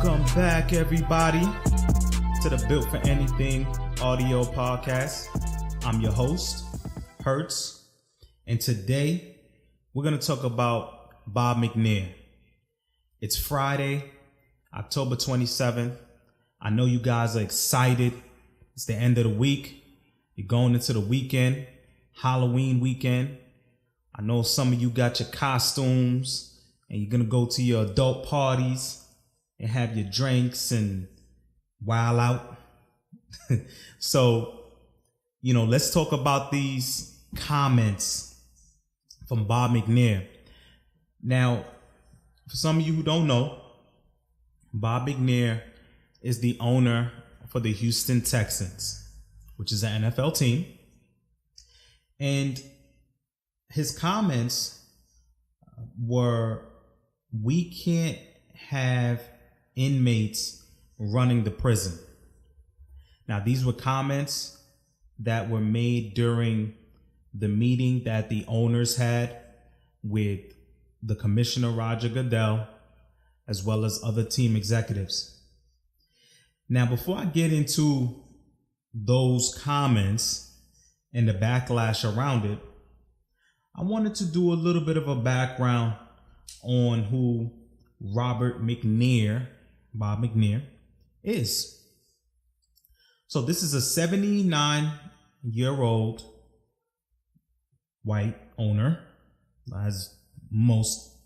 Welcome back, everybody, to the Built for Anything audio podcast. I'm your host, Hertz, and today we're going to talk about Bob Mcnair. It's Friday, October 27th. I know you guys are excited. It's the end of the week. You're going into the weekend, Halloween weekend. I know some of you got your costumes and you're going to go to your adult parties and have your drinks and wild out. So, let's talk about these comments from Bob Mcnair. Now, for some of you who don't know, Bob Mcnair is the owner for the Houston Texans, which is an NFL team. And his comments were, we can't have inmates running the prison. Now, these were comments that were made during the meeting that the owners had with the commissioner, Roger Goodell, as well as other team executives. Now, before I get into those comments and the backlash around it, I wanted to do a little bit of a background on who Bob Mcnair, is. So this is a 79-year-old white owner, as most,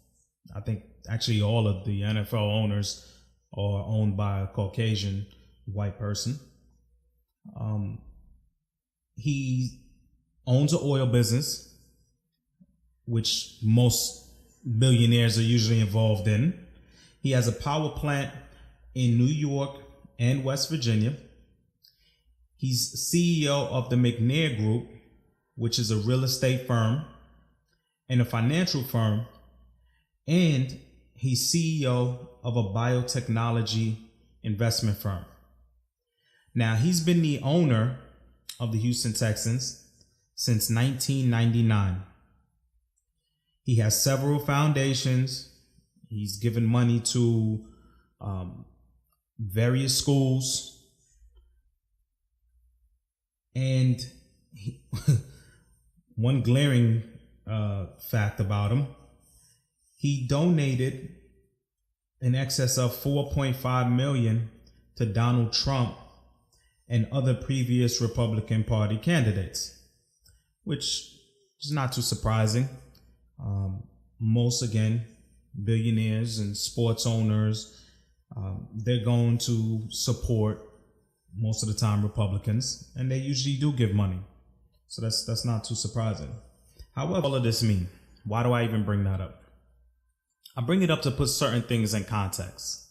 I think actually all of the NFL owners are owned by a Caucasian white person. He owns an oil business, which most billionaires are usually involved in. He has a power plant in New York and West Virginia. He's CEO of the Mcnair Group, which is a real estate firm and a financial firm. And he's CEO of a biotechnology investment firm. Now, he's been the owner of the Houston Texans since 1999. He has several foundations. He's given money to various schools. And one glaring fact about him, he donated in excess of $4.5 million to Donald Trump and other previous Republican Party candidates, which is not too surprising. Most, again, billionaires and sports owners, they're going to support most of the time Republicans, and they usually do give money. So that's not too surprising. However, all of this mean? Why do I even bring that up? I bring it up to put certain things in context.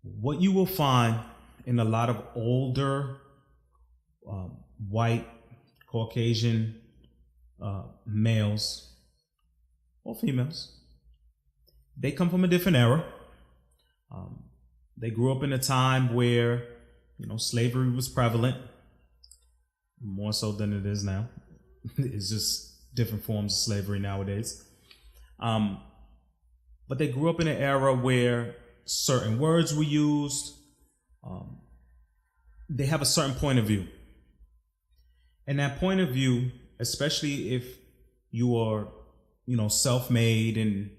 What you will find in a lot of older white Caucasian males or females, they come from a different era. They grew up in a time where, slavery was prevalent, more so than it is now. It's just different forms of slavery nowadays. But they grew up in an era where certain words were used. They have a certain point of view. And that point of view, especially if you are, self-made and,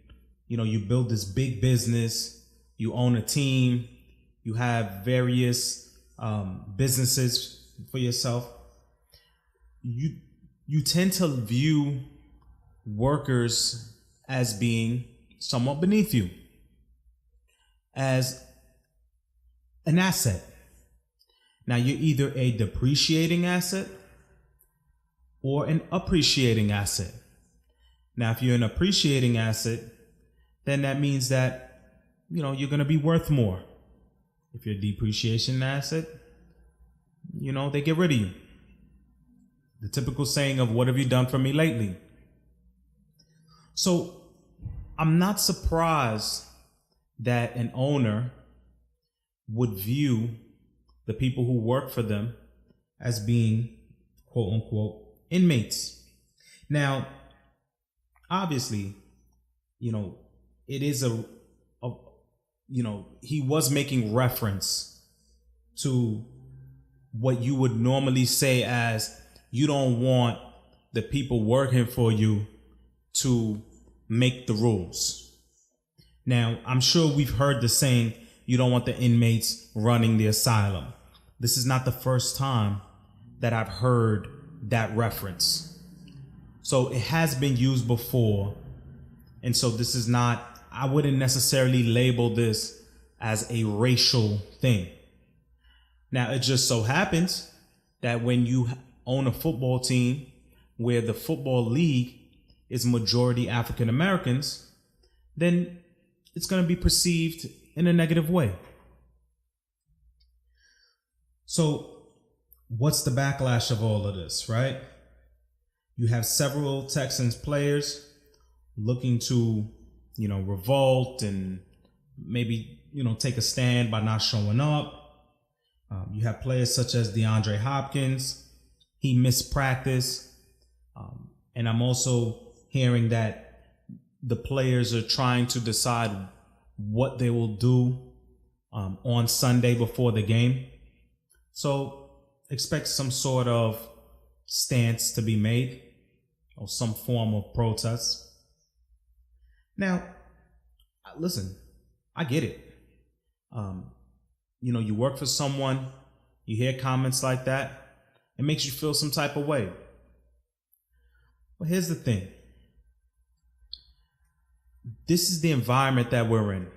you build this big business, you own a team, you have various businesses for yourself, you tend to view workers as being somewhat beneath you, as an asset. Now, you're either a depreciating asset or an appreciating asset. Now, if you're an appreciating asset, then that means that, you're going to be worth more. If you're a depreciation asset, they get rid of you. The typical saying of, what have you done for me lately? So I'm not surprised that an owner would view the people who work for them as being, quote unquote, inmates. Now, obviously, it is he was making reference to what you would normally say as you don't want the people working for you to make the rules. Now, I'm sure we've heard the saying, you don't want the inmates running the asylum. This is not the first time that I've heard that reference. So it has been used before. And so this is not, I wouldn't necessarily label this as a racial thing. Now, it just so happens that when you own a football team where the football league is majority African Americans, then it's going to be perceived in a negative way. So what's the backlash of all of this, right? You have several Texans players looking to, revolt and maybe, take a stand by not showing up. You have players such as DeAndre Hopkins. He missed practice. And I'm also hearing that the players are trying to decide what they will do on Sunday before the game. So expect some sort of stance to be made or some form of protest. Now, listen, I get it. You work for someone, you hear comments like that, it makes you feel some type of way. But here's the thing. This is the environment that we're in.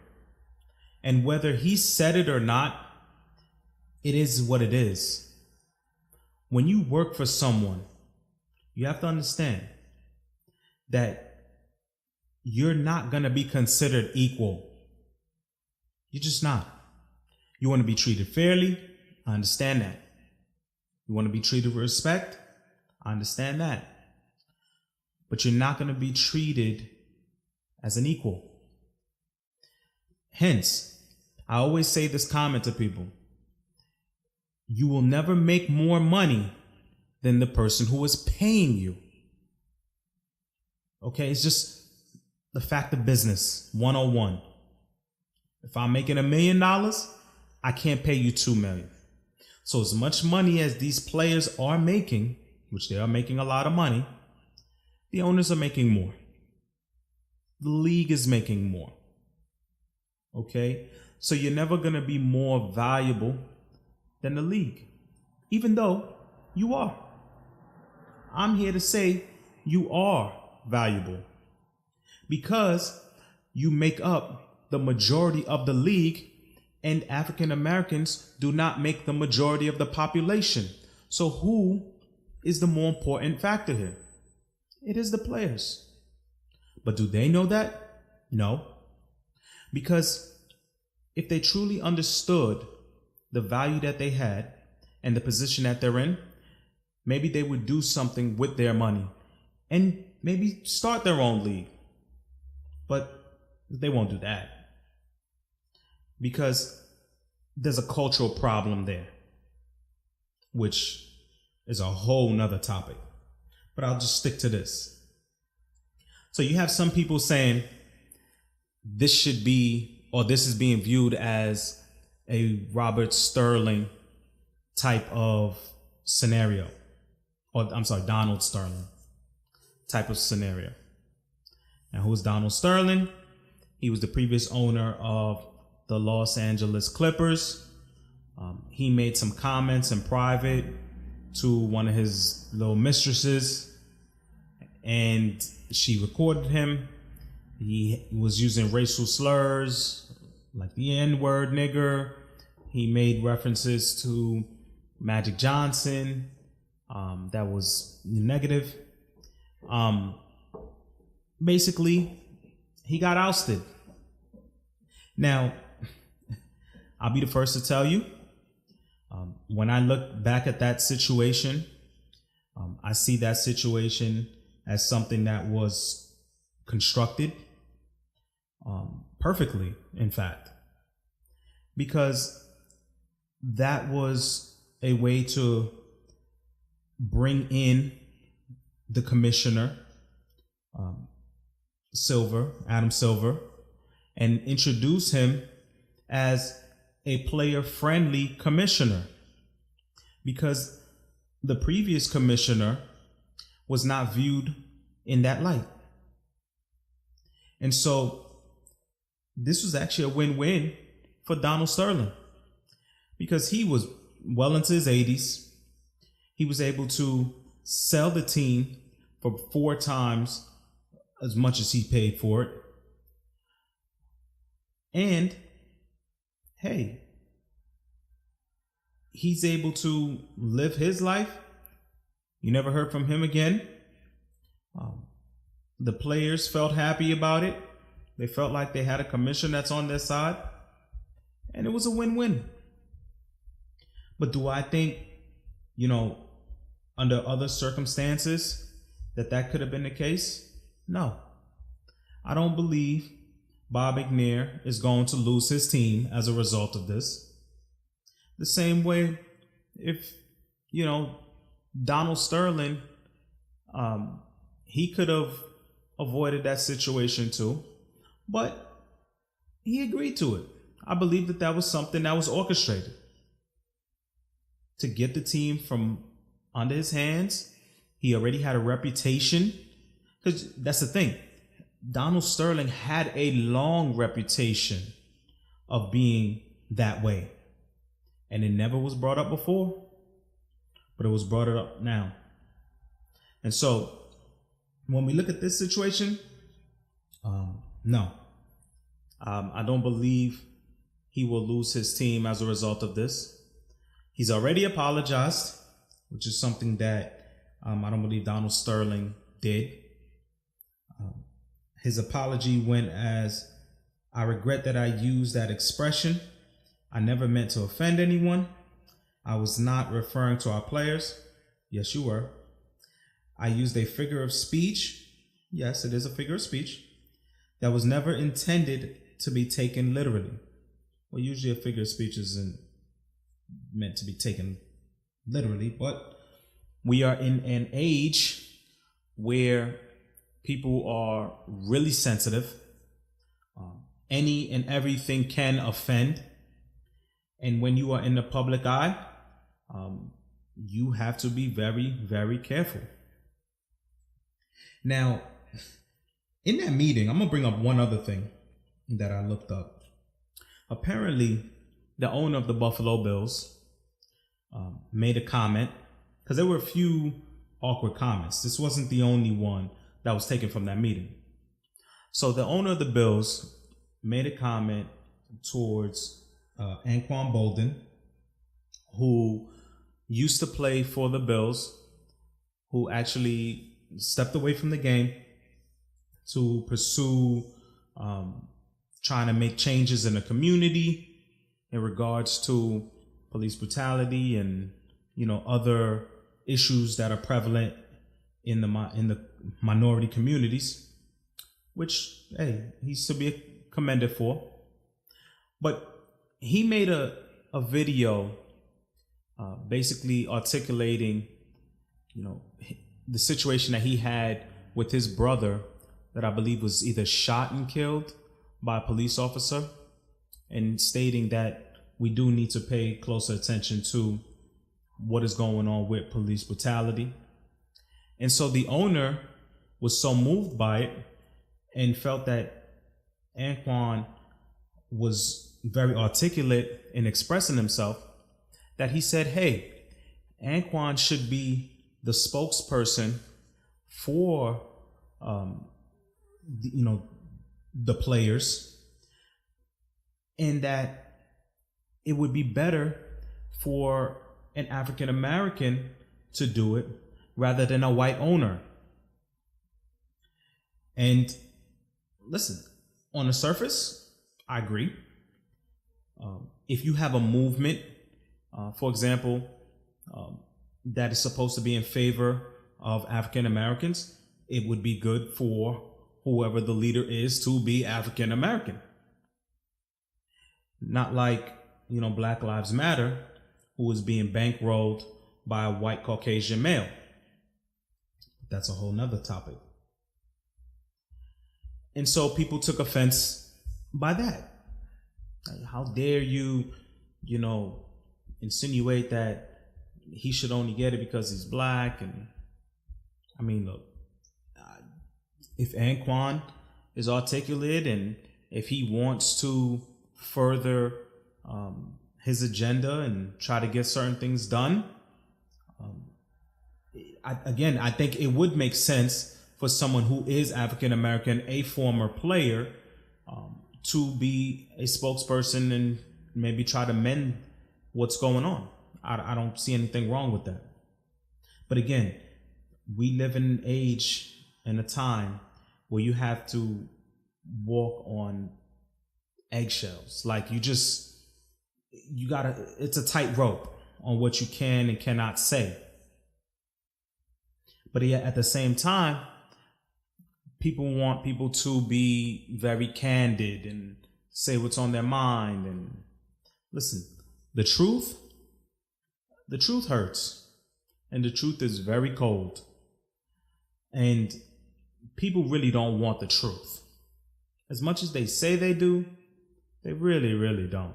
And whether he said it or not, it is what it is. When you work for someone, you have to understand that you're not going to be considered equal. You're just not. You want to be treated fairly? I understand that. You want to be treated with respect? I understand that. But you're not going to be treated as an equal. Hence, I always say this comment to people. You will never make more money than the person who is paying you. Okay, it's just the fact of business, 101. If I'm making $1 million, I can't pay you $2 million. So as much money as these players are making, which they are making a lot of money, the owners are making more. The league is making more. Okay? So you're never going to be more valuable than the league, even though you are. I'm here to say you are valuable because you make up the majority of the league, and African Americans do not make the majority of the population. So who is the more important factor here? It is the players. But do they know that? No. Because if they truly understood the value that they had and the position that they're in, maybe they would do something with their money and maybe start their own league. But they won't do that because there's a cultural problem there, which is a whole nother topic. But I'll just stick to this. So you have some people saying this should be, or this is being viewed as a Robert Sterling type of scenario. Or I'm sorry, Donald Sterling type of scenario. Now, who's Donald Sterling? He was the previous owner of the Los Angeles Clippers. He made some comments in private to one of his little mistresses, and she recorded him. He was using racial slurs like the N-word, nigger. He made references to Magic Johnson that was negative. Basically, he got ousted. Now, I'll be the first to tell you, when I look back at that situation, I see that situation as something that was constructed perfectly, in fact, because that was a way to bring in the commissioner, Adam Silver, and introduce him as a player-friendly commissioner, because the previous commissioner was not viewed in that light. And so this was actually a win-win for Donald Sterling, because he was well into his 80s. He was able to sell the team for 4 times as much as he paid for it. And hey, he's able to live his life. You never heard from him again. The players felt happy about it. They felt like they had a commission that's on their side. And it was a win-win. But do I think, under other circumstances, that could have been the case? No. I don't believe Bob Mcnair is going to lose his team as a result of this. The same way if, Donald Sterling, he could have avoided that situation too, but he agreed to it. I believe that was something that was orchestrated to get the team from under his hands. He already had a reputation, because that's the thing. Donald Sterling had a long reputation of being that way, and it never was brought up before, but it was brought up now. And so when we look at this situation, no, I don't believe he will lose his team as a result of this. He's already apologized, which is something that I don't believe Donald Sterling did. His apology went as, "I regret that I used that expression. I never meant to offend anyone. I was not referring to our players." Yes, you were. "I used a figure of speech." Yes, it is a figure of speech. "That was never intended to be taken literally." Well, usually a figure of speech isn't meant to be taken literally, but we are in an age where people are really sensitive. Any and everything can offend. And when you are in the public eye, you have to be very, very careful. Now, in that meeting, I'm going to bring up one other thing that I looked up. Apparently, the owner of the Buffalo Bills made a comment, because there were a few awkward comments. This wasn't the only one that was taken from that meeting. So the owner of the Bills made a comment towards Anquan Boldin, who used to play for the Bills, who actually stepped away from the game to pursue trying to make changes in the community in regards to police brutality and other issues that are prevalent in the minority communities, which, hey, he's to be commended for. But he made a video basically articulating the situation that he had with his brother, that I believe was either shot and killed by a police officer, and stating that we do need to pay closer attention to what is going on with police brutality. And so the owner was so moved by it and felt that Anquan was very articulate in expressing himself, that he said, hey, Anquan should be the spokesperson for the players, and that it would be better for an African American to do it rather than a white owner. And listen, on the surface, I agree. If you have a movement, for example, that is supposed to be in favor of African Americans, it would be good for whoever the leader is to be African American. Not like, Black Lives Matter, who is being bankrolled by a white Caucasian male. That's a whole nother topic. And so people took offense by that. Like, how dare you, insinuate that he should only get it because he's black? And I mean, look, if Anquan is articulate and if he wants to further his agenda and try to get certain things done, I think it would make sense for someone who is African American, a former player, to be a spokesperson and maybe try to mend what's going on. I don't see anything wrong with that. But again, we live in an age and a time where you have to walk on eggshells. Like it's a tightrope on what you can and cannot say. But yet at the same time, people want people to be very candid and say what's on their mind. And listen, the truth hurts. And the truth is very cold. And people really don't want the truth. As much as they say they do, they really, really don't.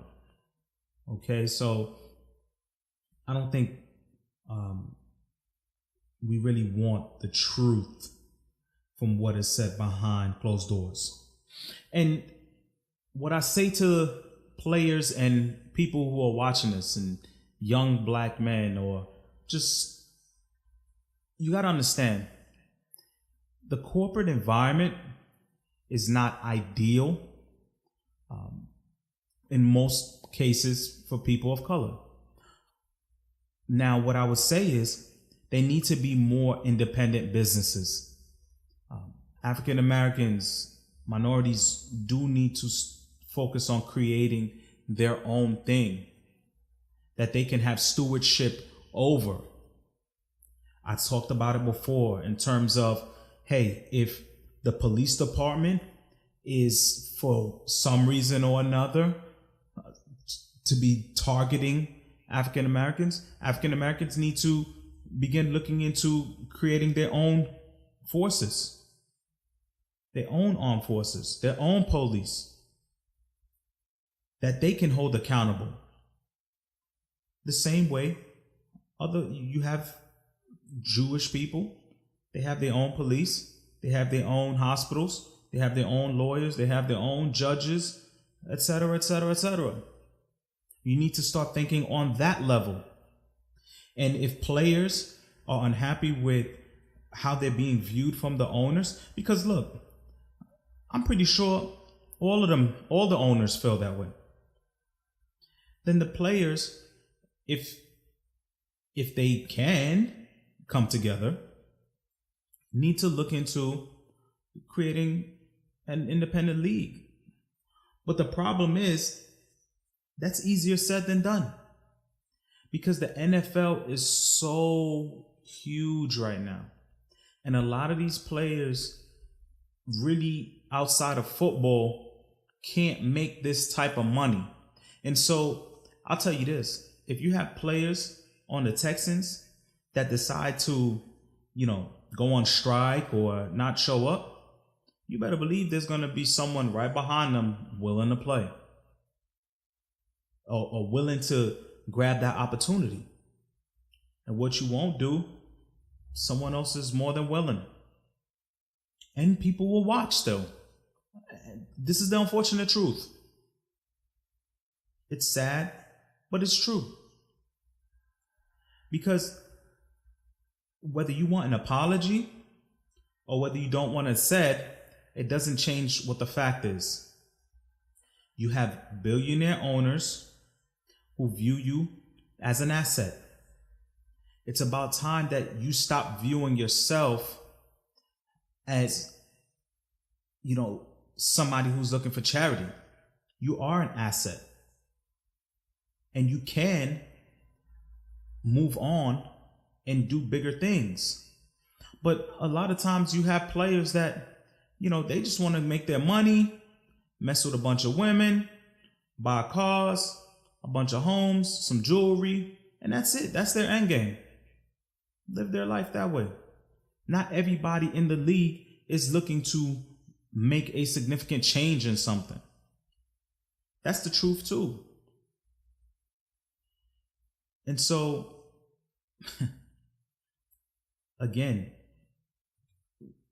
Okay, so I don't think we really want the truth from what is said behind closed doors. And what I say to players and people who are watching this, and young black men, or just, you got to understand, the corporate environment is not ideal in most cases for people of color. Now, what I would say is they need to be more independent businesses. African Americans, minorities do need to focus on creating their own thing that they can have stewardship over. I talked about it before in terms of, hey, if the police department is for some reason or another to be targeting African Americans need to begin looking into creating their own forces, their own armed forces, their own police that they can hold accountable. The same way you have Jewish people, they have their own police, they have their own hospitals, they have their own lawyers, they have their own judges, etc., etc., etc. You need to start thinking on that level. And if players are unhappy with how they're being viewed from the owners, because look, I'm pretty sure all the owners feel that way. Then the players, if they can come together, need to look into creating an independent league. But the problem is, that's easier said than done. Because the NFL is so huge right now. And a lot of these players really outside of football can't make this type of money. And so I'll tell you this, if you have players on the Texans that decide to, go on strike or not show up, you better believe there's going to be someone right behind them willing to play or willing to grab that opportunity. And what you won't do, someone else is more than willing. And people will watch still. This is the unfortunate truth. It's sad, but it's true. Because whether you want an apology or whether you don't want it said, it doesn't change what the fact is. You have billionaire owners who view you as an asset. It's about time that you stop viewing yourself as, somebody who's looking for charity. You are an asset. And you can move on and do bigger things. But a lot of times you have players that, they just want to make their money, mess with a bunch of women, buy cars, a bunch of homes, some jewelry, and that's it. That's their end game. Live their life that way. Not everybody in the league is looking to make a significant change in something. That's the truth too. And so, again,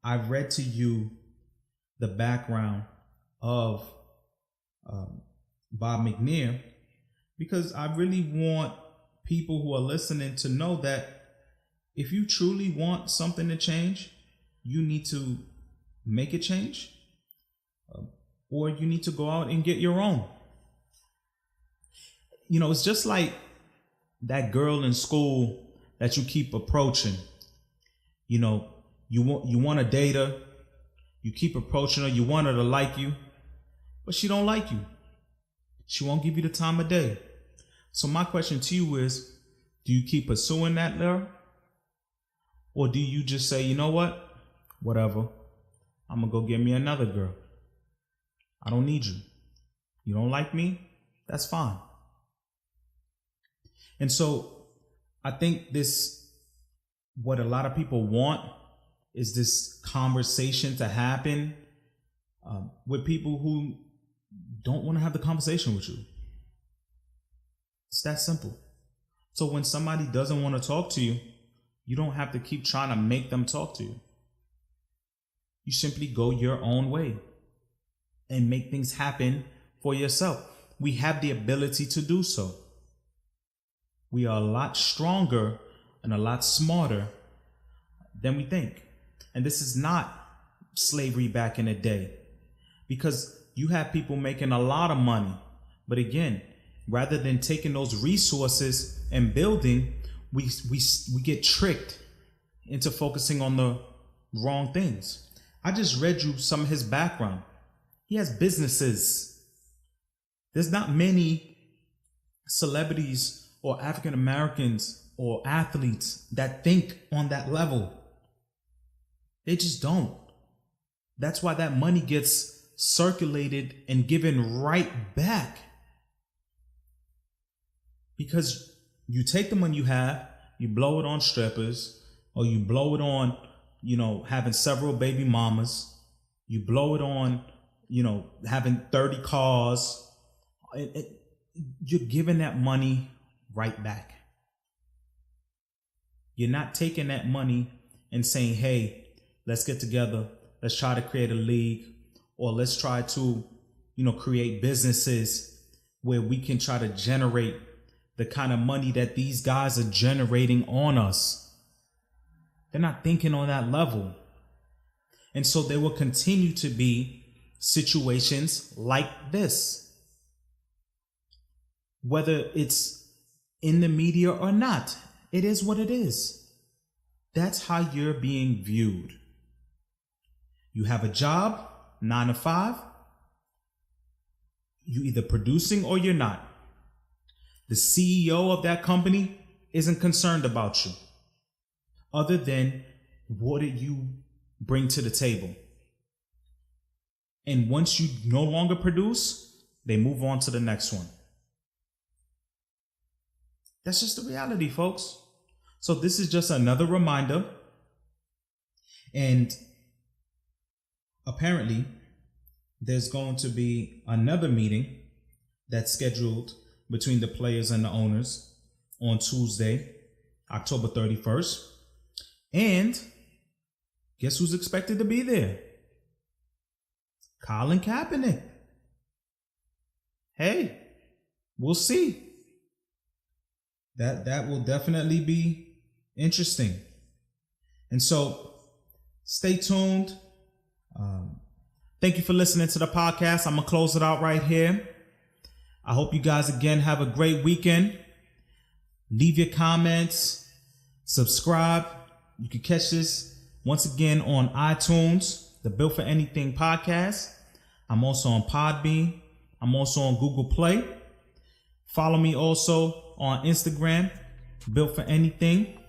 I've read to you the background of Bob Mcnair because I really want people who are listening to know that if you truly want something to change, you need to make it change, or you need to go out and get your own. You know, it's just like that girl in school that you keep approaching. You know, you want to date her, you keep approaching her, you want her to like you, but she don't like you. She won't give you the time of day. So my question to you is, do you keep pursuing that girl? Or do you just say, you know what? Whatever. I'm going to go get me another girl. I don't need you. You don't like me? That's fine. And so I think what a lot of people want is this conversation to happen with people who don't want to have the conversation with you. It's that simple. So when somebody doesn't want to talk to you, you don't have to keep trying to make them talk to you. You simply go your own way and make things happen for yourself. We have the ability to do so. We are a lot stronger and a lot smarter than we think. And this is not slavery back in the day, because you have people making a lot of money. But again, rather than taking those resources and building, we get tricked into focusing on the wrong things. I just read you some of his background. He has businesses. There's not many celebrities or African Americans or athletes that think on that level. They just don't. That's why that money gets circulated and given right back. Because you take the money you have, you blow it on strippers, or you blow it on, having several baby mamas. You blow it on, having 30 cars. You're giving that money right back. You're not taking that money and saying, hey, let's get together. Let's try to create a league, or let's try to, create businesses where we can try to generate the kind of money that these guys are generating on us. They're not thinking on that level. And so there will continue to be situations like this. Whether it's in the media or not, it is what it is. That's how you're being viewed. You have a job, 9 to 5. You're either producing or you're not. The CEO of that company isn't concerned about you, other than what did you bring to the table. And once you no longer produce, they move on to the next one. That's just the reality, folks. So this is just another reminder. And apparently, there's going to be another meeting that's scheduled between the players and the owners on Tuesday, October 31st. And guess who's expected to be there? Colin Kaepernick. Hey, we'll see. That will definitely be interesting. And so stay tuned. Thank you for listening to the podcast. I'm going to close it out right here. I hope you guys again have a great weekend. Leave your comments. Subscribe. You can catch this once again on iTunes, the Built for Anything podcast. I'm also on Podbean. I'm also on Google Play. Follow me also on Instagram, Built for Anything.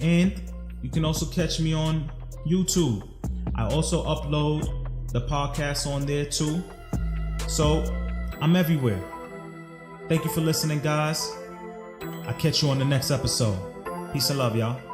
And you can also catch me on YouTube. I also upload the podcast on there too. So I'm everywhere. Thank you for listening, guys. I'll catch you on the next episode. Peace and love, y'all.